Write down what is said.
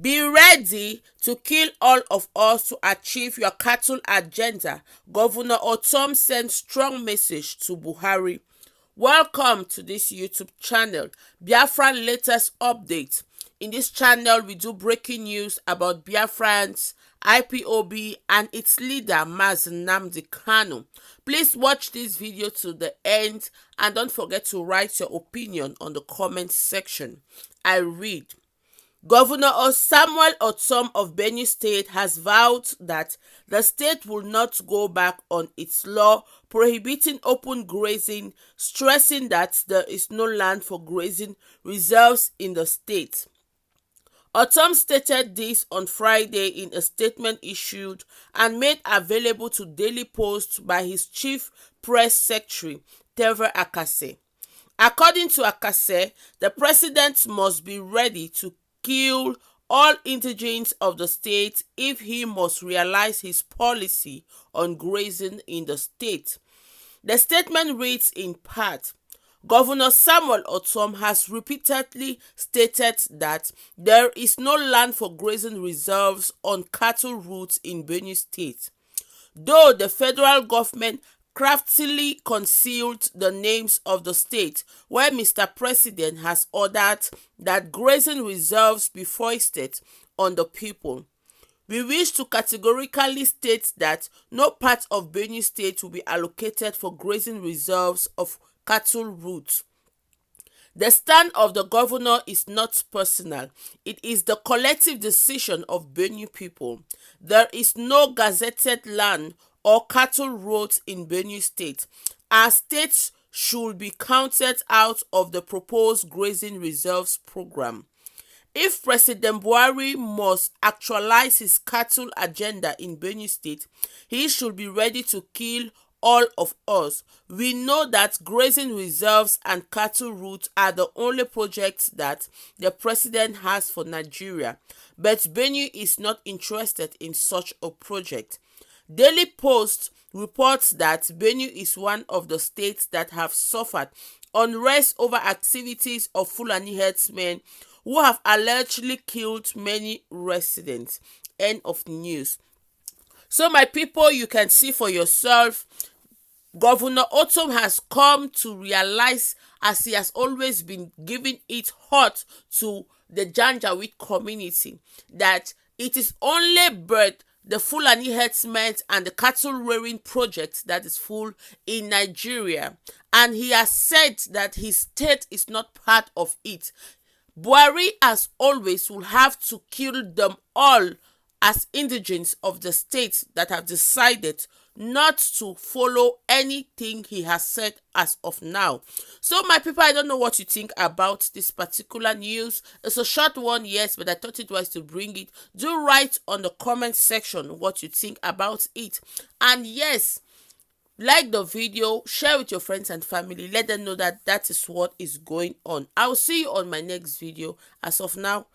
Be ready to kill all of us to achieve your cattle agenda. Governor Ortom sends strong message to Buhari. Welcome to this YouTube channel, Biafra latest update. In this channel, we do breaking news about Biafrans, IPOB, and its leader, Maz Nnamdi Kanu. Please watch this video to the end and don't forget to write your opinion on the comment section. I read. Governor Samuel Ortom of Benue State has vowed that the state will not go back on its law prohibiting open grazing, stressing that there is no land for grazing reserves in the state. Ortom stated this on Friday in a statement issued and made available to Daily Post by his chief press secretary, Teve Akase. According to Akase, the president must be ready to kill all indigents of the state if he must realize his policy on grazing in the state. The statement reads in part, Governor Samuel Ortom has repeatedly stated that there is no land for grazing reserves on cattle routes in Benue State. Though the federal government craftily concealed the names of the state where Mr. President has ordered that grazing reserves be foisted on the people. We wish to categorically state that no part of Benue State will be allocated for grazing reserves of cattle routes. The stand of the governor is not personal. It is the collective decision of Benue people. There is no gazetted land or cattle roads in Benue State. Our states should be counted out of the proposed grazing reserves program. If President Buhari must actualize his cattle agenda in Benue State, he should be ready to kill all of us. We know that grazing reserves and cattle routes are the only projects that the president has for Nigeria, but Benue is not interested in such a project. Daily Post reports that Benue is one of the states that have suffered unrest over activities of Fulani herdsmen who have allegedly killed many residents. End of news. So my people, you can see for yourself, Governor Ortom has come to realize, as he has always been giving it hot to the Janjaweed community, that it is only but the Fulani herdsmen and the cattle rearing project that is full in Nigeria, and he has said that his state is not part of it. Buhari, as always, will have to kill them all as indigents of the state that have decided not to follow anything he has said as of now. So my people, I don't know what you think about this particular news. It's a short one, yes, but I thought it was to bring it. Do write on the comment section what you think about it. And yes, like the video, share with your friends and family. Let them know that that is what is going on. I'll see you on my next video. As of now,